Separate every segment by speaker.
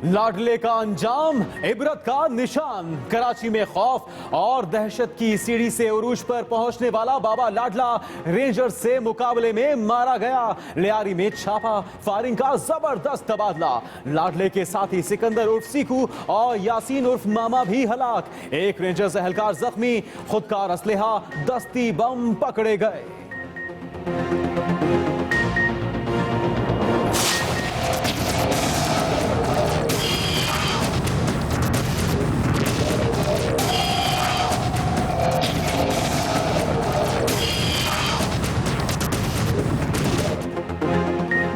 Speaker 1: लाडले का अंजाम इबरत का निशान। कराची में खौफ और दहशत की सीढ़ी से उरूज पर पहुंचने वाला बाबा लाडला रेंजर्स से मुकाबले में मारा गया। लियारी में छापा फायरिंग का जबरदस्त तबादला। लाडले के साथी सिकंदर उर्फ सीकू और यासीन उर्फ मामा भी हलाक। एक रेंजर्स एहलकार जख्मी। खुदकार असलहा दस्ती बम पकड़े गए।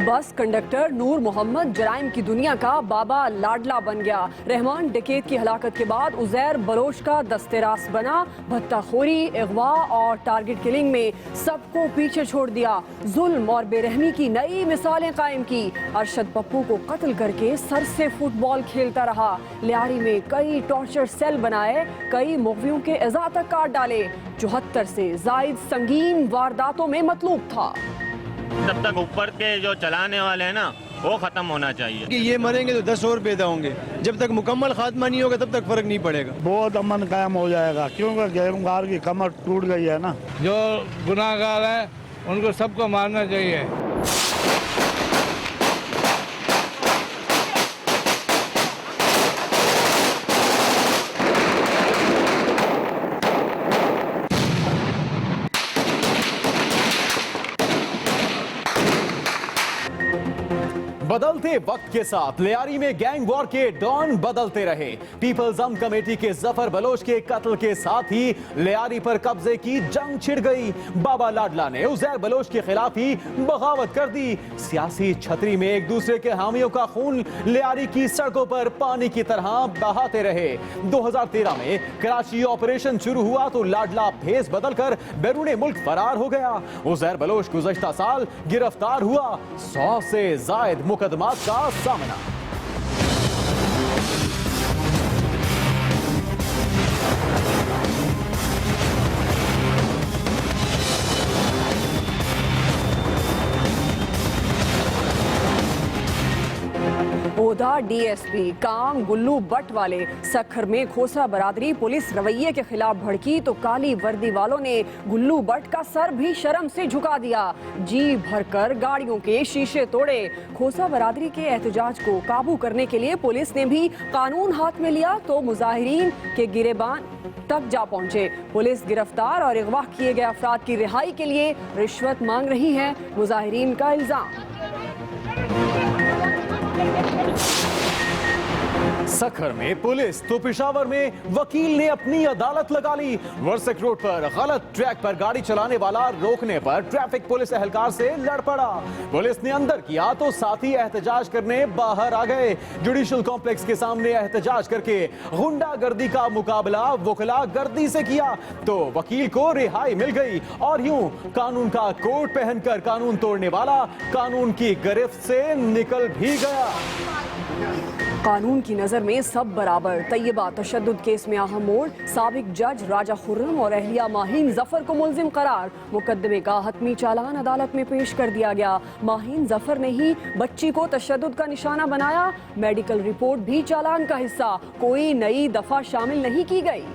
Speaker 2: बस कंडक्टर नूर मोहम्मद जराइम की दुनिया का बाबा लाडला बन गया। रहमान डकैत की हलाकत के बाद उजैर बलोच का दस्तेरास बना। भत्ताखोरी, अगवा और टारगेट किलिंग में सबको पीछे छोड़ दिया। जुल्म और बेरहमी की नई मिसालें कायम की। अरशद पप्पू को कत्ल करके सर से फुटबॉल खेलता रहा। लियारी में कई टॉर्चर सेल बनाए, कई मुखबियों के एज़ा तक काट डाले। 74 से जायद संगीन वारदातों में मतलूब था।
Speaker 3: तब तक ऊपर के जो चलाने वाले हैं ना वो खत्म होना चाहिए
Speaker 4: कि ये मरेंगे तो 10 और पैदा होंगे। जब तक मुकम्मल खात्मा नहीं होगा तब तक फर्क नहीं पड़ेगा।
Speaker 5: बहुत अमन कायम हो जाएगा क्योंकि गुनहगार की कमर टूट गई है ना।
Speaker 6: जो गुनाहगार है उनको सबको मारना चाहिए।
Speaker 1: बदलते वक्त के साथ लियारी में गैंग वॉर के डॉन बदलते रहे। पीपल्स अम कमेटी के जफर बलोच के कत्ल के साथ ही लियारी पर कब्जे की जंग छिड़ गई। बाबा लाडला ने उजैर बलोच के खिलाफ ही बगावत कर दी। सियासी छतरी में एक दूसरे के हामियों का खून लियारी की सड़कों पर पानी की तरह बहाते रहे। 2013 में कराची ऑपरेशन शुरू हुआ तो लाडला भेस बदलकर बैरून मुल्क फरार हो गया। उजैर बलोच गुज़श्ता साल गिरफ्तार हुआ। 100 से जायद मुकदमात का सामना।
Speaker 2: ओदा डीएसपी काम गुल्लू बट वाले। सखर में खोसा बरादरी पुलिस रवैये के खिलाफ भड़की तो काली वर्दी वालों ने गुल्लू बट का सर भी शर्म से झुका दिया। जी भरकर गाड़ियों के शीशे तोड़े। खोसा बरादरी के एहतजाज को काबू करने के लिए पुलिस ने भी कानून हाथ में लिया तो मुजाहिरीन के गिरेबान तक जा पहुंचे। पुलिस गिरफ्तार और अगवा किए गए अफराद की रिहाई के लिए रिश्वत मांग रही है, मुजाहिरीन का इल्जाम।
Speaker 1: सखर में पुलिस तो पेशावर में वकील ने अपनी अदालत लगा ली। वर्सक रोड पर गलत ट्रैक पर गाड़ी चलाने वाला रोकने पर ट्रैफिक पुलिस एहलकार से लड़ पड़ा। पुलिस ने अंदर किया तो साथी एहतजाज करने बाहर आ गए। जुडिशल कॉम्प्लेक्स के सामने एहतजाज करके गुंडागर्दी का मुकाबला वकला गर्दी से किया तो वकील को रिहाई मिल गई। और यूं कानून का कोट पहनकर कानून तोड़ने वाला कानून की गिरफ्त से निकल भी गया।
Speaker 2: कानून की नजर में सब बराबर। तैयबा तशद्दुद केस में अहम मोड़। साबिक जज राजा खुर्रम और अहलिया माहीन जफर को मुल्जिम करार। मुकदमे का हतमी चालान अदालत में पेश कर दिया गया। माहीन जफर ने ही बच्ची को तशद्दुद का निशाना बनाया। मेडिकल रिपोर्ट भी चालान का हिस्सा। कोई नई दफा शामिल नहीं की गई।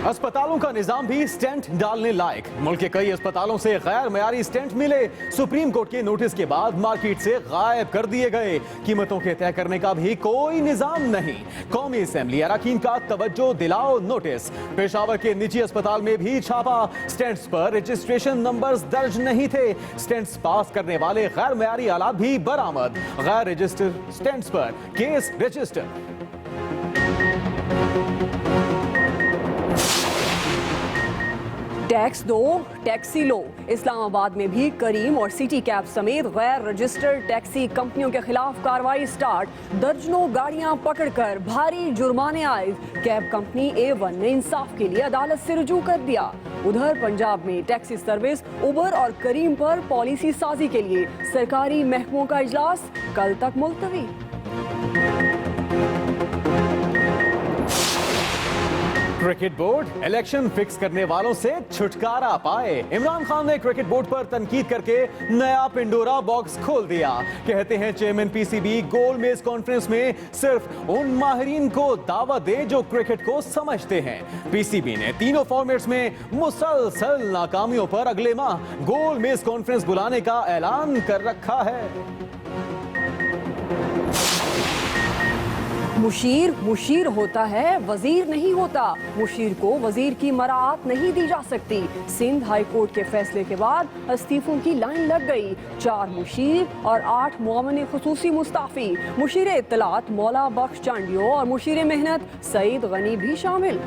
Speaker 1: अस्पतालों का निजाम भी स्टेंट डालने लायक। मुल्क के कई अस्पतालों से गैर मयारी स्टेंट मिले। सुप्रीम कोर्ट के नोटिस के बाद मार्केट से गायब कर दिए गए। कीमतों के तय करने का भी कोई निजाम नहीं। कौमी असेंबली अरकान का तवज्जो दिलाओ नोटिस। पेशावर के निजी अस्पताल में भी छापा। स्टेंट्स पर रजिस्ट्रेशन नंबर्स दर्ज नहीं थे। स्टेंट्स पास करने वाले गैर मयारी आलात भी बरामद। गैर रजिस्टर्ड स्टेंट्स पर केस रजिस्टर।
Speaker 2: टैक्स दो टैक्सी लो। इस्लामाबाद में भी करीम और सिटी कैब समेत गैर रजिस्टर्ड टैक्सी कंपनियों के खिलाफ कार्रवाई स्टार्ट। दर्जनों गाड़ियां पकड़कर भारी जुर्माने आए। कैब कंपनी A1 ने इंसाफ के लिए अदालत से रुजू कर दिया। उधर पंजाब में टैक्सी सर्विस उबर और करीम पर पॉलिसी साजी के लिए सरकारी महकमों का इजलास कल तक मुलतवी।
Speaker 1: क्रिकेट बोर्ड इलेक्शन फिक्स करने वालों से छुटकारा पाए। इमरान खान ने क्रिकेट बोर्ड पर तनकीद करके नया पिंडोरा बॉक्स खोल दिया। कहते हैं चेयरमैन पीसीबी गोल मेज कॉन्फ्रेंस में सिर्फ उन माहिरीन को दावत दे जो क्रिकेट को समझते हैं। पीसीबी ने तीनों फॉर्मेट्स में मुसलसल नाकामियों पर अगले माह गोल मेज कॉन्फ्रेंस बुलाने का ऐलान कर रखा है।
Speaker 2: मुशीर होता है, वजीर नहीं होता। मुशीर को वजीर की मराआत नहीं दी जा सकती। सिंध हाई कोर्ट के फैसले के बाद इस्तीफों की लाइन लग गई। 4 मुशीर और 8 मुआविन खुसूसी मुस्ताफी। मुशीर इत्तलात मौला बख्श चांडियो और मुशीर मेहनत सईद गनी भी शामिल।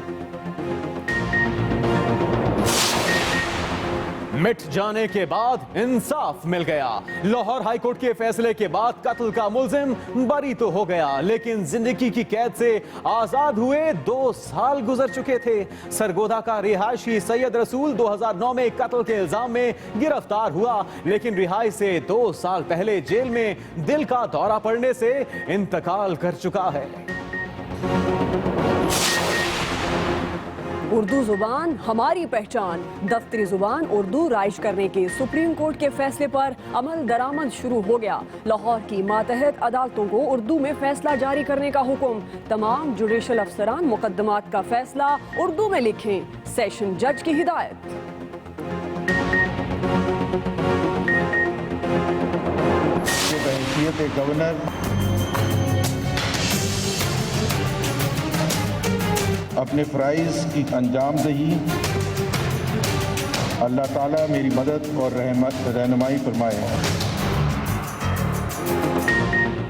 Speaker 1: मिट जाने के बाद इंसाफ मिल गया। लाहौर हाई कोर्ट के फैसले के बाद कत्ल का मुल्जिम बरी तो हो गया, लेकिन जिंदगी की कैद से आजाद हुए 2 साल गुजर चुके थे। सरगोदा का रिहायशी सैयद रसूल 2009 में कत्ल के इल्जाम में गिरफ्तार हुआ, लेकिन रिहाई से 2 साल पहले जेल में दिल का दौरा पड़ने से इंतकाल कर चुका है।
Speaker 2: उर्दू जुबान हमारी पहचान। दफ्तरी जुबान उर्दू राइज करने के सुप्रीम कोर्ट के फैसले पर अमल दरामद शुरू हो गया। लाहौर की मातहत अदालतों को उर्दू में फैसला जारी करने का हुक्म। तमाम जुडिशल अफसरान मुकदमात का फैसला उर्दू में लिखें। सेशन जज की हिदायत।
Speaker 7: बहैसियत गवर्नर अपने फ़राइज़ की अंजाम दही अल्लाह ताला मेरी मदद और रहनुमाई फरमाए।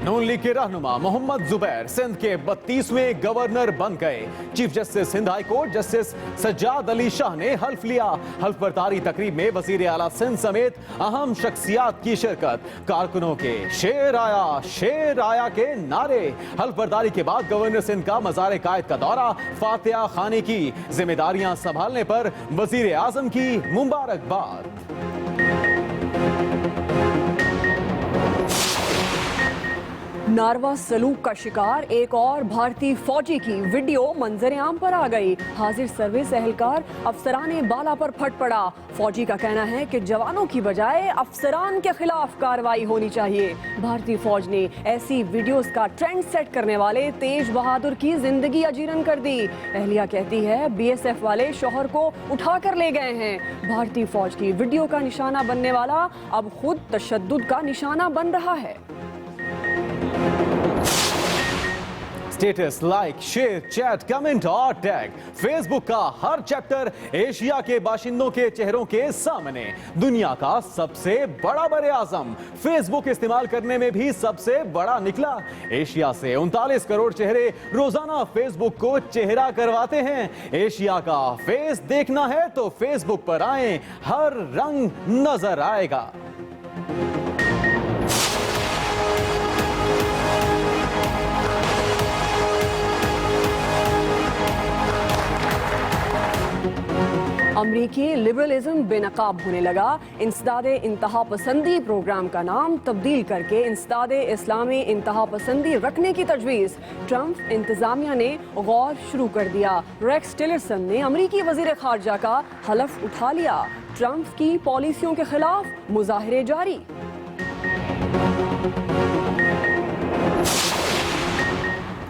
Speaker 1: नून लीग के रहनुमा मोहम्मद जुबैर सिंध के 32वें गवर्नर बन गए। Chief justice Sindh high court justice Sajjad Ali Shah ने हल्फ लिया। हल्फ बर्दारी तकरीब में वजीर आला सिंध समेत अहम शख्सियात की शिरकत। कारकुनों के शेर आया के नारे। हल्फ बर्दारी के बाद गवर्नर सिंध का मज़ार कायद का दौरा, फातिहा खाने की जिम्मेदारियां संभालने पर वजीर आजम की मुबारकबाद।
Speaker 2: नारवा सलूक का शिकार एक और भारतीय फौजी की वीडियो मंजर-ए-आम पर आ गई। हाजिर सर्विस एहलकार अफसराने बाला पर फट पड़ा। फौजी का कहना है कि जवानों की बजाय अफसरान के खिलाफ कार्रवाई होनी चाहिए। भारतीय फौज ने ऐसी वीडियोस का ट्रेंड सेट करने वाले तेज बहादुर की जिंदगी अजीरन कर दी। एहलिया कहती है बीएसएफ वाले शौहर को उठा कर ले गए हैं। भारतीय फौज की वीडियो का निशाना बनने वाला अब खुद तशद्दुद का निशाना बन रहा है।
Speaker 1: Status, like, share, chat, comment और टैग। फेसबुक का हर चैप्टर एशिया के बाशिंदों के चेहरों के सामने। दुनिया का सबसे बड़ा बरे आजम फेसबुक इस्तेमाल करने में भी सबसे बड़ा निकला। एशिया से 39 करोड़ चेहरे रोजाना फेसबुक को चेहरा करवाते हैं। एशिया का फेस देखना है तो फेसबुक पर आए, हर रंग नजर आएगा।
Speaker 2: अमरीकी लिबरलिज्म बेनकाब होने लगा। इंसदादे इंतहा पसंदी प्रोग्राम का नाम तब्दील करके इंसदादे इस्लामी इंतहा पसंदी रखने की तजवीज़। ट्रंप इंतजामिया ने गौर शुरू कर दिया। रेक्स टिलरसन ने अमरीकी वजीर खारजा का हलफ उठा लिया। ट्रंप की पॉलिसियों के खिलाफ मुजाहिरे जारी।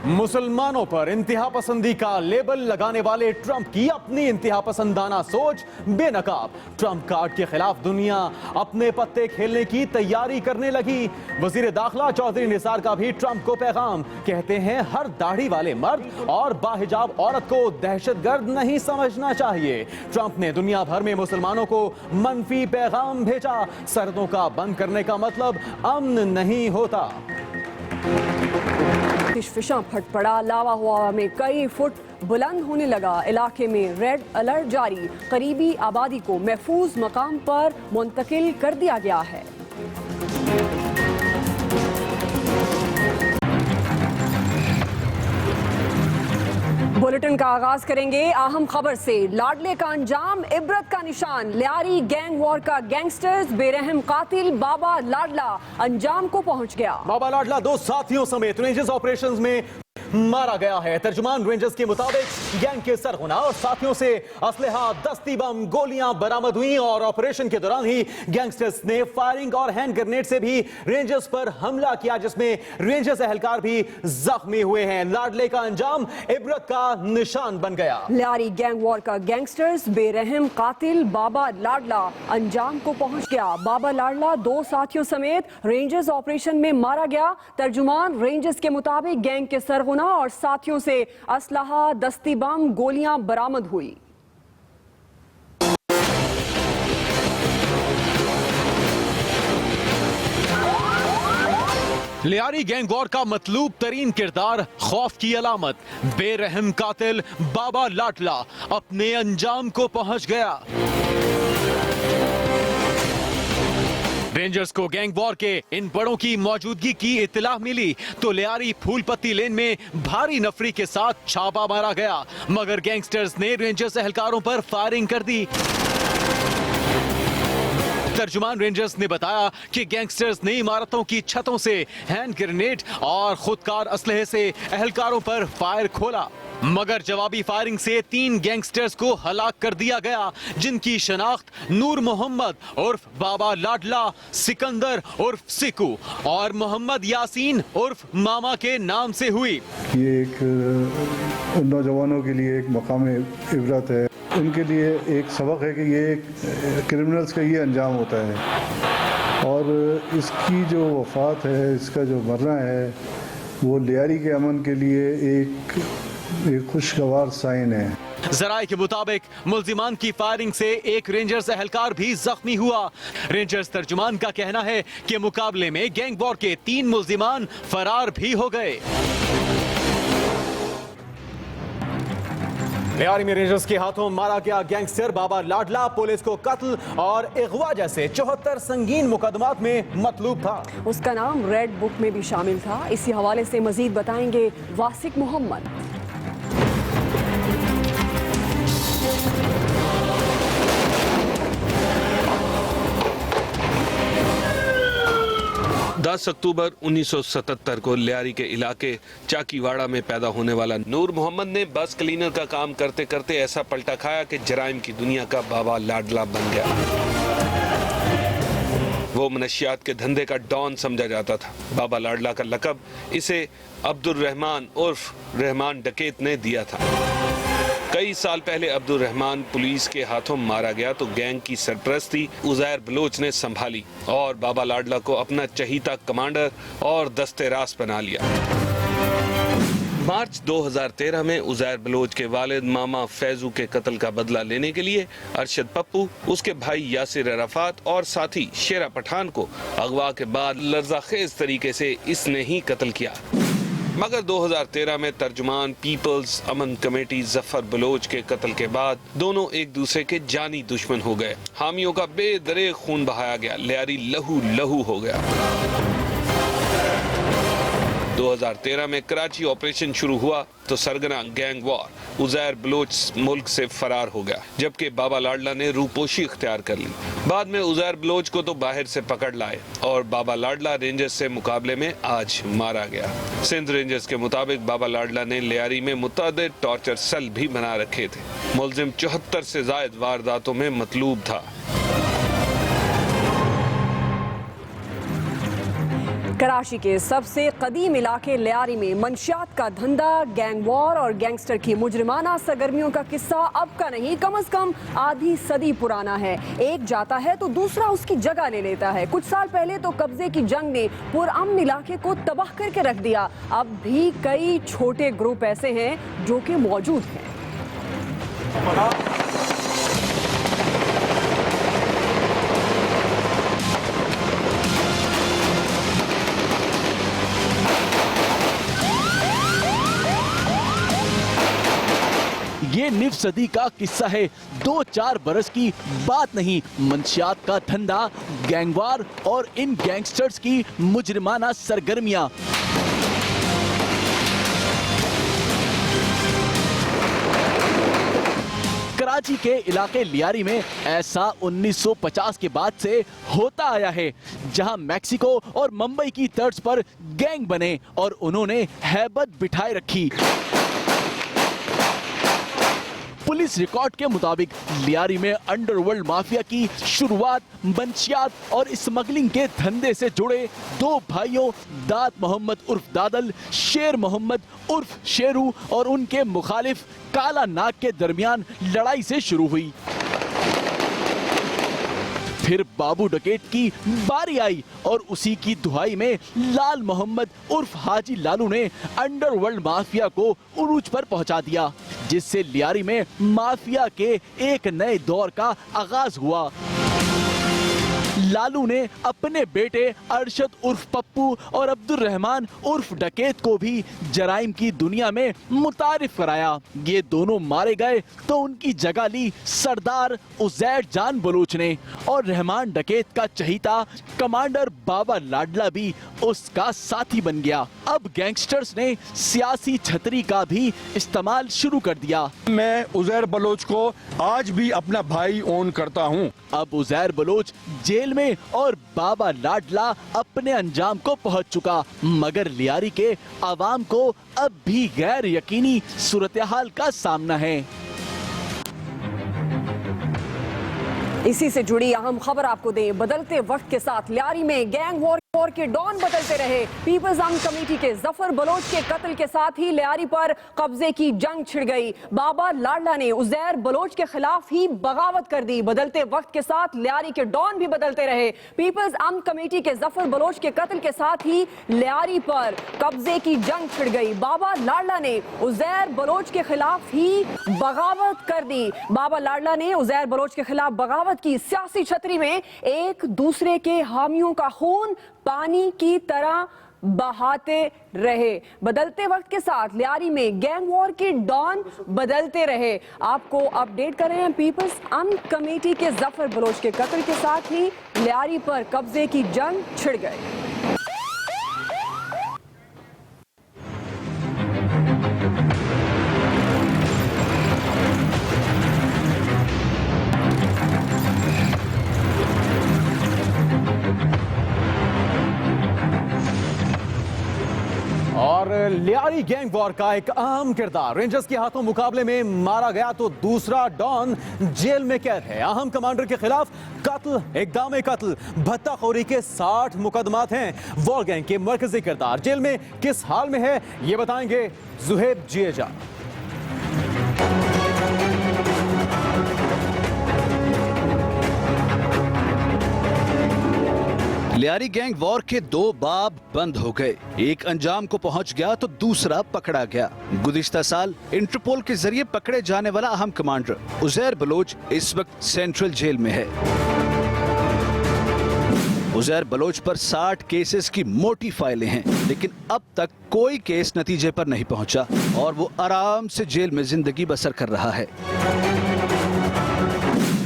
Speaker 1: मुसलमानों पर इंतहा पसंदी का लेबल लगाने वाले ट्रंप की अपनी इंतहा पसंदाना सोच बेनकाब। ट्रंप कार्ड के खिलाफ दुनिया अपने पत्ते खेलने की तैयारी करने लगी। वजीर दाखिला चौधरी निसार का भी ट्रंप को पैगाम। कहते हैं हर दाढ़ी वाले मर्द और बाहिजाब औरत को दहशतगर्द नहीं समझना चाहिए। ट्रंप ने दुनिया भर में मुसलमानों को मनफी पैगाम भेजा। सरहदों का बंद करने का मतलब अमन नहीं होता।
Speaker 2: फिशा फट पड़ा। लावा हुआ में कई फुट बुलंद होने लगा। इलाके में रेड अलर्ट जारी। करीबी आबादी को महफूज मकाम पर मुंतकिल कर दिया गया है। बुलेटिन का आगाज करेंगे अहम खबर से। लाडले का अंजाम इबरत का निशान। लियारी गैंग वॉर का गैंगस्टर्स बेरहम कातिल बाबा लाडला अंजाम को पहुंच गया।
Speaker 1: बाबा लाडला 2 साथियों समेत रेंजर्स ऑपरेशंस में मारा गया है। तर्जुमान रेंजर्स के मुताबिक गैंग के सरगना और साथियों से असलहा, दस्ती बम, गोलियां बरामद हुई और ऑपरेशन के दौरान ही गैंगस्टर्स ने फायरिंग और हैंड ग्रेनेड से भी रेंजर्स पर हमला किया, जिसमें रेंजर्स एहलकार भी जख्मी हुए हैं। लाडले का अंजाम इबरत का निशान बन गया।
Speaker 2: लियारी गैंग वॉर का गैंगस्टर्स बेरहम कातिल बाबा लाडला अंजाम को पहुंच गया। बाबा लाडला 2 साथियों समेत रेंजर्स ऑपरेशन में मारा गया। तर्जुमान रेंजर्स के मुताबिक गैंग के सरगना और साथियों से असलहा, दस्ती बम, गोलियां बरामद हुई।
Speaker 1: लियारी गैंग वॉर का मतलूब तरीन किरदार, खौफ की अलामत, बेरहम कातिल बाबा लाडला अपने अंजाम को पहुंच गया। रेंजर्स को गैंग वॉर के इन बड़ों की मौजूदगी की इत्तला मिली तो लियारी फूलपत्ती लेन में भारी नफरी के साथ छापा मारा गया, मगर गैंगस्टर्स ने रेंजर्स एहलकारों पर फायरिंग कर दी। तर्जुमान रेंजर्स ने बताया कि गैंगस्टर्स ने इमारतों की छतों से हैंड ग्रेनेड और खुदकार असलहे से एहलकारों पर फायर खोला, मगर जवाबी फायरिंग से 3 गैंगस्टर्स को हलाक कर दिया गया, जिनकी शनाख्त नूर मोहम्मद उर्फ बाबा लाडला, सिकंदर उर्फ सिकू और मोहम्मद यासीन उर्फ मामा के नाम से हुई।
Speaker 7: ये एक नौजवानों के लिए एक मकाम इबरत है, उनके लिए एक सबक है कि ये क्रिमिनल्स का ये अंजाम होता है और इसकी जो वफात है, इसका जो मरना है, वो लियारी के अमन के लिए एक खुशगवार साइन है।
Speaker 1: जराए के मुताबिक मुल्जिमान की फायरिंग से एक रेंजर्स एहलकार भी जख्मी हुआ। रेंजर्स तर्जुमान का कहना है कि मुकाबले में गैंग वॉर के 3 मुल्जिमान फरार भी हो गए। लियारी में रेंजर्स के हाथों मारा गया गैंगस्टर बाबा लाडला पुलिस को कत्ल और अगवा जैसे 74 संगीन मुकदमात में मतलूब था।
Speaker 2: उसका नाम रेड बुक में भी शामिल था। इसी हवाले से मजीद बताएंगे वासिक मोहम्मद।
Speaker 8: 10 अक्टूबर 1977 को लियारी के इलाके चाकीवाड़ा में पैदा होने वाला नूर मोहम्मद ने बस क्लीनर का काम करते करते ऐसा पलटा खाया कि जराइम की दुनिया का बाबा लाडला बन गया। वो मनशियात के धंधे का डॉन समझा जाता था। बाबा लाडला का लकब इसे अब्दुल रहमान उर्फ रहमान डकैत ने दिया था। कई साल पहले अब्दुल रहमान पुलिस के हाथों मारा गया तो गैंग की सरपरस्ती उजैर बलोच ने संभाली और बाबा लाडला को अपना चहीता कमांडर और दस्ते रास बना लिया। मार्च 2013 में उजैर बलोच के वालिद मामा फैजू के कत्ल का बदला लेने के लिए अरशद पप्पू, उसके भाई यासिर अराफात और साथी शेरा पठान को अगवा के बाद लर्जाखेज तरीके से इसने ही कत्ल किया। मगर 2013 में तर्जुमान पीपल्स अमन कमेटी जफर बलोच के कत्ल के बाद दोनों एक दूसरे के जानी दुश्मन हो गए। हामियों का बेदरेग खून बहाया गया। लियारी लहू लहू हो गया। 2013 में कराची ऑपरेशन शुरू हुआ तो सरगना गैंग वॉर उजैर बलोच मुल्क से फरार हो गया, जबकि बाबा लाडला ने रूपोशी इख्तियार कर ली। बाद में उजैर बलोच को तो बाहर से पकड़ लाए और बाबा लाडला रेंजर्स से मुकाबले में आज मारा गया। सिंध रेंजर्स के मुताबिक बाबा लाडला ने लियारी में मुतअद्दिद टॉर्चर सेल भी बना रखे थे। मुलजिम 74 से जायद वारदातों में मतलूब था।
Speaker 2: कराची के सबसे कदीम इलाके लियारी में मंशियात का धंधा, गैंग वॉर और गैंगस्टर की मुजरिमाना सरगर्मियों का किस्सा अब का नहीं, कम से कम आधी सदी पुराना है। एक जाता है तो दूसरा उसकी जगह ले लेता है। कुछ साल पहले तो कब्जे की जंग ने पुरअमन इलाके को तबाह करके रख दिया। अब भी कई छोटे ग्रुप ऐसे हैं जो कि मौजूद हैं।
Speaker 9: ये निफ सदी का किस्सा है, 2-4 बरस की बात नहीं। मंशियात का धंधा, गैंगवार और इन गैंगस्टर्स की मुजरिमाना सरगर्मियां। कराची के इलाके लियारी में ऐसा 1950 के बाद से होता आया है, जहां मैक्सिको और मुंबई की तर्ज पर गैंग बने और उन्होंने हैबत बिठाए रखी। पुलिस रिकॉर्ड के मुताबिक लियारी में अंडरवर्ल्ड माफिया की शुरुआत मंशियात और स्मगलिंग के धंधे से जुड़े दो भाइयों दाद मोहम्मद उर्फ दादल, शेर मोहम्मद उर्फ शेरू और उनके मुखालिफ काला नाग के दरमियान लड़ाई से शुरू हुई। फिर बाबू डकैत की बारी आई और उसी की दुहाई में लाल मोहम्मद उर्फ हाजी लालू ने अंडरवर्ल्ड माफिया को उरूज पर पहुंचा दिया, जिससे लियारी में माफिया के एक नए दौर का आगाज हुआ। लालू ने अपने बेटे अरशद उर्फ पप्पू और अब्दुल रहमान उर्फ डकैत को भी जराइम की दुनिया में मुतारिफ कराया। ये दोनों मारे गए तो उनकी जगह ली सरदार उजैर जान बलोच ने, और रहमान डकैत का चहीता कमांडर बाबा लाडला भी उसका साथी बन गया। अब गैंगस्टर्स ने सियासी छतरी का भी इस्तेमाल शुरू कर दिया।
Speaker 10: मैं उजैर बलोच को आज भी अपना भाई ओन करता हूँ।
Speaker 9: अब उजैर बलोच जेल में और बाबा लाडला अपने अंजाम को पहुंच चुका, मगर लियारी के आवाम को अब भी गैर यकीनी सूरत-ए-हाल का सामना है।
Speaker 2: इसी से जुड़ी अहम खबर आपको दें। बदलते वक्त के साथ लियारी में गैंग वॉर के डॉन बदलते रहे। पीपल्स आर्म्ड कमेटी के जफर बलोच के कत्ल के साथ ही लियारी पर कब्जे की जंग छिड़ गई। बाबा लाडला ने उजैर बलोच के खिलाफ ही बगावत कर दी। बदलते वक्त के साथ लियारी के डॉन भी बदलते रहे। पीपल्स आर्म्ड कमेटी के जफर बलोच के कत्ल के साथ ही लियारी पर कब्जे की जंग छिड़ गई। बाबा लाडला ने उजैर बलोच के खिलाफ ही बगावत कर दी। बाबा लाडला ने उजैर बलोच के खिलाफ बगावत की। सियासी छतरी में एक दूसरे के हामियों का खून पानी की तरह बहाते रहे। बदलते वक्त के साथ लियारी में गैंग वॉर के डॉन बदलते रहे। आपको अपडेट कर रहे हैं। पीपल्स आर्म्ड कमेटी के जफर बलोच के कत्ल के साथ ही लियारी पर कब्जे की जंग छिड़ गई।
Speaker 1: और लियारी गैंग वॉर का एक अहम किरदार रेंजर्स के हाथों मुकाबले में मारा गया तो दूसरा डॉन जेल में कैद है। अहम कमांडर के खिलाफ कत्ल, इक़दाम कत्ल, भत्ताखोरी के 60 मुकदमात हैं। वॉर गैंग के मरकजी किरदार जेल में किस हाल में है, ये बताएंगे जुहैब जिएजा।
Speaker 11: लियारी गैंग वॉर के दो बाब बंद हो गए। एक अंजाम को पहुंच गया तो दूसरा पकड़ा गया। गुज़िश्ता साल इंटरपोल के जरिए पकड़े जाने वाला अहम कमांडर उजैर बलोच इस वक्त सेंट्रल जेल में है। उजैर बलोच पर 60 केसेस की मोटी फाइलें हैं, लेकिन अब तक कोई केस नतीजे पर नहीं पहुंचा और वो आराम से जेल में जिंदगी बसर कर रहा है।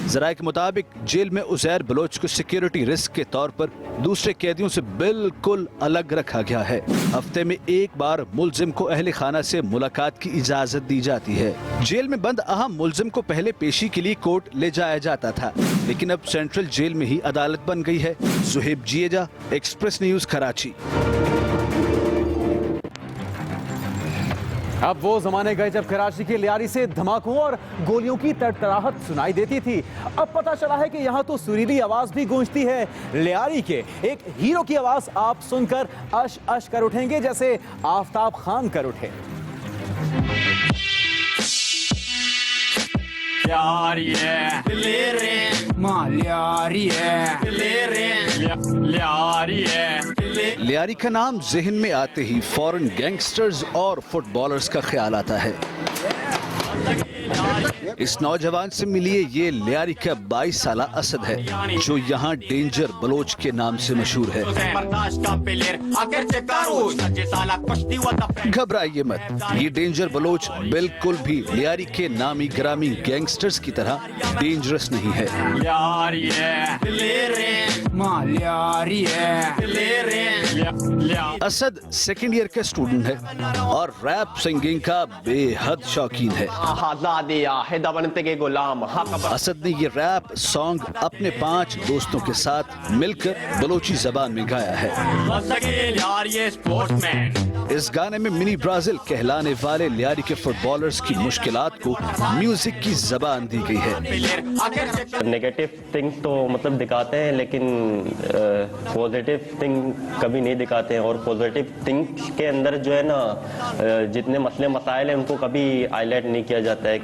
Speaker 11: ज़राए के मुताबिक जेल में उजैर बलोच को सिक्योरिटी रिस्क के तौर पर दूसरे कैदियों से बिल्कुल अलग रखा गया है। हफ्ते में एक बार मुल्जिम को अहले खाना से मुलाकात की इजाजत दी जाती है। जेल में बंद अहम मुल्जिम को पहले पेशी के लिए कोर्ट ले जाया जाता था, लेकिन अब सेंट्रल जेल में ही अदालत बन गई है। Zuhaib Jieja, express news, Karachi.
Speaker 1: अब वो जमाने गए जब कराची के लियारी से धमाकों और गोलियों की तड़तड़ाहट सुनाई देती थी। अब पता चला है कि यहाँ तो सुरीली आवाज भी गूंजती है। लियारी के एक हीरो की आवाज आप सुनकर अश अश कर उठेंगे, जैसे आफताब खान कर उठे।
Speaker 11: लियारी का नाम जहन में आते ही फौरन गैंगस्टर्स और फुटबॉलर्स का ख्याल आता है। इस नौजवान से मिलिए, ये लियारी का 22 साला असद है जो यहाँ डेंजर बलोच के नाम से मशहूर है। घबराइए मत, ये डेंजर बलोच बिल्कुल भी लियारी के नामी ग्रामी गैंगस्टर्स की तरह डेंजरस नहीं है। असद सेकेंड ईयर का स्टूडेंट है और रैप सिंगिंग का बेहद शौकीन है। असद ने ये रैप सॉन्ग अपने 5 दोस्तों के साथ मिलकर बलोची जबान में गाया है। इस गाने में मिनी ब्राजील कहलाने वाले लियारी के फुटबॉलर्स की मुश्किलात को म्यूजिक की जबान दी गई है।
Speaker 12: नेगेटिव थिंग तो मतलब दिखाते हैं, लेकिन पॉजिटिव थिंग कभी नहीं दिखाते हैं। और पॉजिटिव थिंग के अंदर जो है ना, जितने मसले मसाइल हैं उनको कभी हाईलाइट नहीं किया जाता है।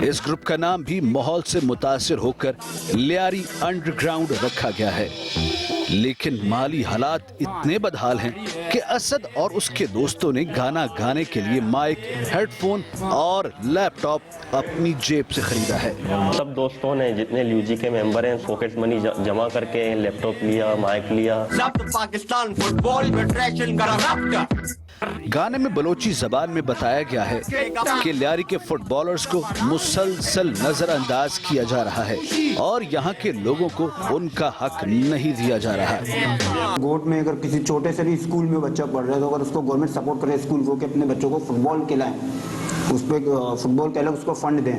Speaker 11: इस ग्रुप का नाम भी माहौल से मुतासिर होकर लियारी अंडरग्राउंड रखा गया है, लेकिन माली हालात इतने बदहाल हैं कि असद और उसके दोस्तों ने गाना गाने के लिए माइक, हेडफोन और लैपटॉप अपनी जेब से खरीदा है।
Speaker 12: सब दोस्तों ने, जितने ल्यूजी के मेंबर हैं, पॉकेट मनी जमा करके लैपटॉप लिया, माइक लिया।
Speaker 13: पाकिस्तान फुटबॉल फेडरेशन का
Speaker 11: गाने में बलोची जबान में बताया गया है कि लियारी के फुटबॉलर्स को मुसलसल नजरअंदाज किया जा रहा है और यहाँ के लोगों को उनका हक नहीं दिया जा रहा है।
Speaker 14: गोट में अगर किसी छोटे से भी स्कूल में बच्चा पढ़ रहा है तो अगर उसको गवर्नमेंट सपोर्ट करे स्कूल को कि अपने बच्चों को फुटबॉल खिलाएं, उस पर फुटबॉल के अलग उसको फंड दें,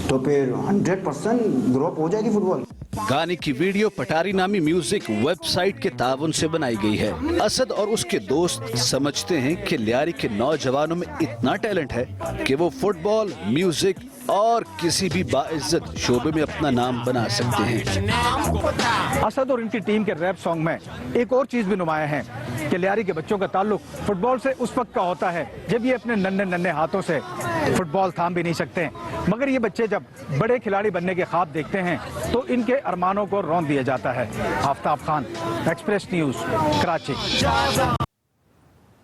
Speaker 14: तो फिर 100% ग्रो अप हो जाएगी फुटबॉल।
Speaker 11: गाने की वीडियो पटारी नामी म्यूजिक वेबसाइट के ताउन से बनाई गई है। असद और उसके दोस्त समझते हैं कि लियारी के नौजवानों में इतना टैलेंट है कि वो फुटबॉल, म्यूजिक और किसी भी बाइज्जत शोबे में अपना नाम बना सकते हैं।
Speaker 15: असद और इनकी टीम के रैप सॉन्ग में एक और चीज भी नुमाया है कि लियारी के बच्चों का ताल्लुक फुटबॉल से उस वक्त का होता है जब ये अपने नन्हे नन्हे हाथों से फुटबॉल थाम भी नहीं सकते, मगर ये बच्चे जब बड़े खिलाड़ी बनने के ख्वाब देखते हैं तो इनके अरमानों को रौंद दिया जाता है। Aftab Khan, express news, Karachi.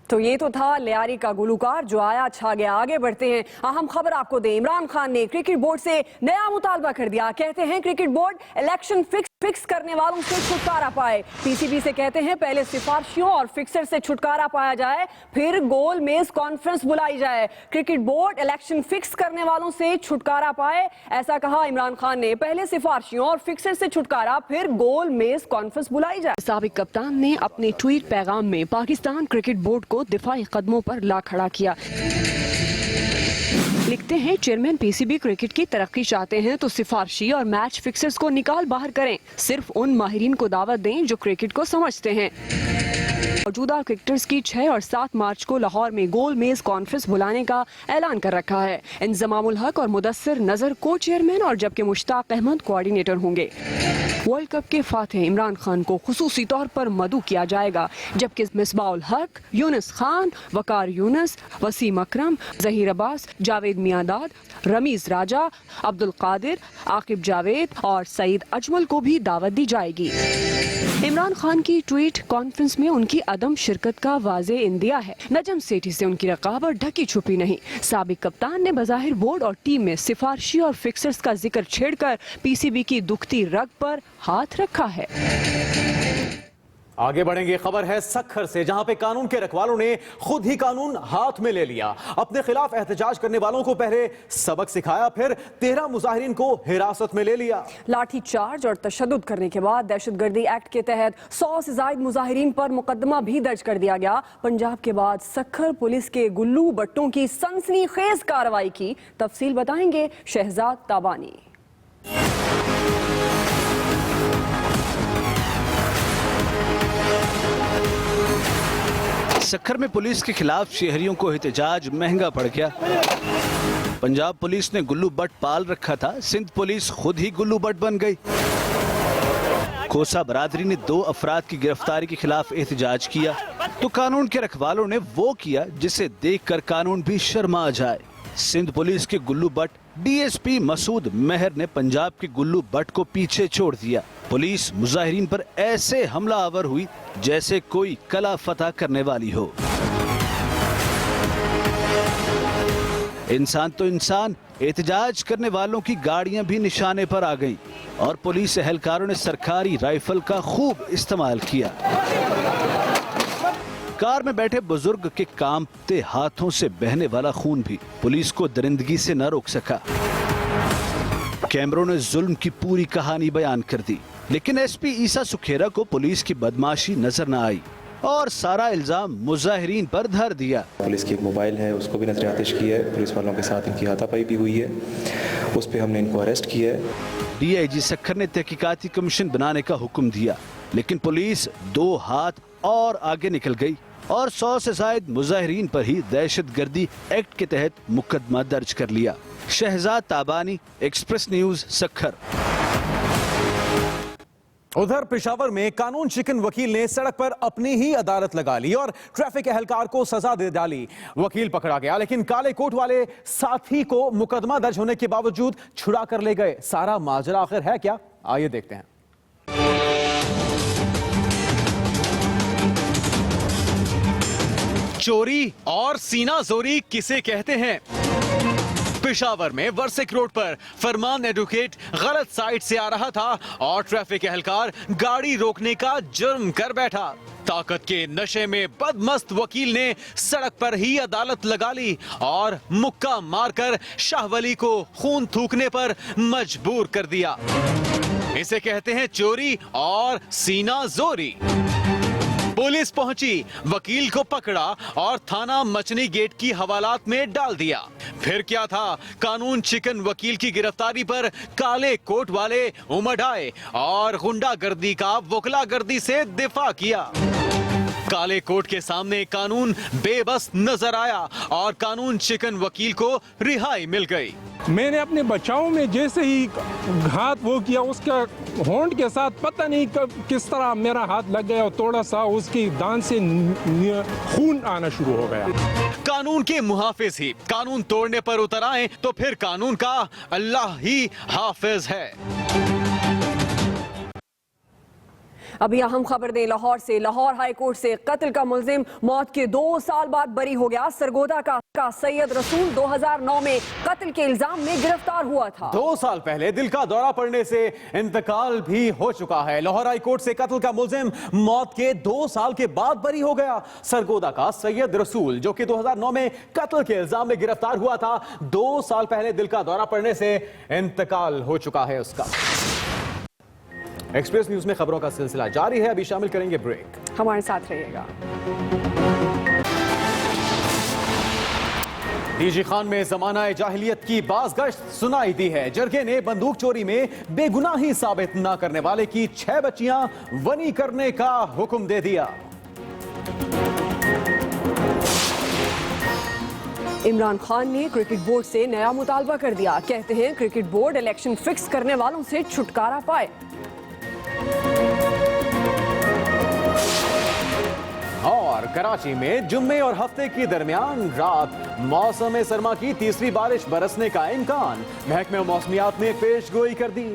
Speaker 2: तो ये तो था लियारी का गुलूकार जो आया छा गया। आगे बढ़ते हैं, अहम खबर आपको दें। इमरान खान ने क्रिकेट बोर्ड से नया मुतालबा कर दिया। कहते हैं क्रिकेट बोर्ड इलेक्शन फिक्स करने वालों से छुटकारा पाए। पीसीबी से कहते हैं पहले सिफारिशियों और फिक्सर से छुटकारा पाया जाए, फिर गोल मेज कॉन्फ्रेंस बुलाई जाए। क्रिकेट बोर्ड इलेक्शन फिक्स करने वालों से छुटकारा पाए, ऐसा कहा इमरान खान ने। पहले सिफारिशियों और फिक्सर से छुटकारा, फिर गोल मेज कॉन्फ्रेंस बुलाई जाए। साबिक कप्तान ने अपने ट्वीट पैगाम में पाकिस्तान क्रिकेट बोर्ड को दिफाई कदमों पर ला खड़ा किया। लिखते हैं चेयरमैन पीसीबी क्रिकेट की तरक्की चाहते हैं तो सिफारशी और मैच फिक्सर्स को निकाल बाहर करें। सिर्फ उन माहिरीन को दावत दें जो क्रिकेट को समझते हैं। मौजूदा क्रिकेटर्स की 6 और 7 मार्च को लाहौर में गोल मेज कॉन्फ्रेंस बुलाने का ऐलान कर रखा है। इंजमामुल हक और मुदस्सिर नजर को चेयरमैन और जबकि मुश्ताक अहमद कोऑर्डिनेटर होंगे। वर्ल्ड कप के फातिह इमरान खान को खुसूसी तौर पर मदऊ किया जाएगा, जबकि मिसबाउल हक, यूनुस खान, वकार यूनुस, वसीम अकरम, जहीर अब्बास, जावेद मियांदाद, रमीज राजा, अब्दुल कादिर, आकिब जावेद और सईद अजमल को भी दावत दी जाएगी। इमरान खान की ट्वीट कॉन्फ्रेंस में उनकी अदम शिरकत का वाजे इंदिया है। नजम सेठी से उनकी रकाबत ढकी छुपी नहीं। साबिक कप्तान ने बज़ाहिर बोर्ड और टीम में सिफारशी और फिक्सर्स का जिक्र छेड़कर पीसीबी की दुखती रग पर हाथ रखा है।
Speaker 1: आगे बढ़ेंगे, खबर है सखर से, जहां पे कानून के रखवालों ने खुद ही कानून हाथ में ले लिया। अपने खिलाफ एहतजाज करने वालों को पहले सबक सिखाया, फिर 13 मुजाहिरीन को हिरासत में ले लिया।
Speaker 2: लाठी चार्ज और तशद्दुद करने के बाद दहशतगर्दी एक्ट के तहत 100 से ज्यादा मुजाहिरीन पर मुकदमा भी दर्ज कर दिया गया। पंजाब के बाद सखर पुलिस के गुल्लू बट्टों की सनसनीखेज कार्रवाई की तफसील बताएंगे शहजाद ताबानी।
Speaker 11: सखर में पुलिस के खिलाफ शहरियों को एहतजाज महंगा पड़ गया। पंजाब पुलिस ने गुल्लू बट पाल रखा था, सिंध पुलिस खुद ही गुल्लू बट बन गई। खोसा बरादरी ने 2 अफराद की गिरफ्तारी के खिलाफ एहतजाज किया तो कानून के रखवालों ने वो किया जिसे देखकर कानून भी शर्मा जाए। सिंध पुलिस के गुल्लू बट डीएसपी मसूद मेहर ने पंजाब के गुल्लू बट को पीछे छोड़ दिया। पुलिस मुजाहिरीन पर ऐसे हमला आवर हुई जैसे कोई कला फतह करने वाली हो। इंसान तो इंसान, एहतजाज करने वालों की गाड़ियां भी निशाने पर आ गईं और पुलिस एहलकारों ने सरकारी राइफल का खूब इस्तेमाल किया। कार में बैठे बुजुर्ग के कांपते हाथों से बहने वाला खून भी पुलिस को दरिंदगी से न रोक सका। कैमरों ने जुल्म की पूरी कहानी बयान कर दी, लेकिन एसपी ईसा सुखेरा को पुलिस की बदमाशी नजर न आई और सारा इल्जाम मुजाहिरीन पर धर दिया।
Speaker 16: पुलिस की एक मोबाइल है, उसको भी नजर आतिश की है। पुलिस वालों के साथ इनकी हाथापाई भी हुई है उस पर हमने इनको अरेस्ट किया है।
Speaker 11: DIG सक्खर ने तहकीकाती कमीशन बनाने का हुक्म दिया, लेकिन पुलिस 2 हाथ और आगे निकल गई और 100 से ज्यादा मुजाहिरीन पर ही दहशतगर्दी एक्ट के तहत मुकदमा दर्ज कर लिया। Shahzad Tabani, express news, Sukkur.
Speaker 1: उधर पेशावर में कानून शिकन वकील ने सड़क पर अपनी ही अदालत लगा ली और ट्रैफिक एहलकार को सजा दे डाली। वकील पकड़ा गया, लेकिन काले कोट वाले साथी को मुकदमा दर्ज होने के बावजूद छुड़ा कर ले गए। सारा माजरा आखिर है क्या, आइए देखते हैं। चोरी और सीना जोरी किसे कहते हैं? पेशावर में वर्सिक रोड पर फरमान एडवोकेट गलत साइड से आ रहा था और ट्रैफिक एहलकार गाड़ी रोकने का जुर्म कर बैठा। ताकत के नशे में बदमस्त वकील ने सड़क पर ही अदालत लगा ली और मुक्का मारकर शाहवली को खून थूकने पर मजबूर कर दिया। इसे कहते हैं चोरी और सीना जोरी। पुलिस पहुंची, वकील को पकड़ा और थाना मचनी गेट की हवालात में डाल दिया। फिर क्या था, कानून चिकन वकील की गिरफ्तारी पर काले कोट वाले उमड़ आए और गुंडागर्दी का वकलागर्दी से दिफा किया। काले कोट के सामने कानून बेबस नजर आया और कानून चिकन वकील को रिहाई मिल गई।
Speaker 17: मैंने अपने बचाव में जैसे ही हाथ वो किया, उसका होंठ के साथ पता नहीं कब किस तरह मेरा हाथ लग गया और थोड़ा सा उसकी दांत से खून आना शुरू हो गया।
Speaker 1: कानून के मुहाफिज ही कानून तोड़ने पर उतर आए तो फिर कानून का अल्लाह ही हाफिज है।
Speaker 2: अभी अहम खबर दें लाहौर से। लाहौर हाई कोर्ट से कत्ल का मुलजिम मौत के 2 साल बाद बरी हो गया। सरगोदा का सैयद रसूल 2009 में कत्ल के इल्जाम में गिरफ्तार हुआ था।
Speaker 1: 2 साल पहले दिल का दौरा पड़ने से इंतकाल भी हो चुका है। लाहौर हाई कोर्ट से कत्ल का मुलजिम मौत के 2 साल के बाद बरी हो गया। सरगोदा का सैयद रसूल, जो कि 2009 में कत्ल के इल्जाम में गिरफ्तार हुआ था, 2 साल पहले दिल का दौरा पड़ने से इंतकाल हो चुका है उसका। एक्सप्रेस न्यूज में खबरों का सिलसिला जारी है, अभी शामिल करेंगे ब्रेक।
Speaker 2: हमारे साथ रहिएगा।
Speaker 1: डीजी खान में जमाना जाहिलियत की बाज़गश्त सुनाई दी है। जरगे ने बंदूक चोरी में बेगुनाही साबित न करने वाले की 6 बच्चियां वनी करने का हुक्म दे दिया।
Speaker 2: इमरान खान ने क्रिकेट बोर्ड से नया मुतालबा कर दिया। कहते हैं क्रिकेट बोर्ड इलेक्शन फिक्स करने वालों से छुटकारा पाए।
Speaker 1: और कराची में जुम्मे और हफ्ते के दरमियान रात मौसम सरमा की तीसरी बारिश बरसने का इम्कान। महकमे मौसमियात ने पेशगोई कर दी।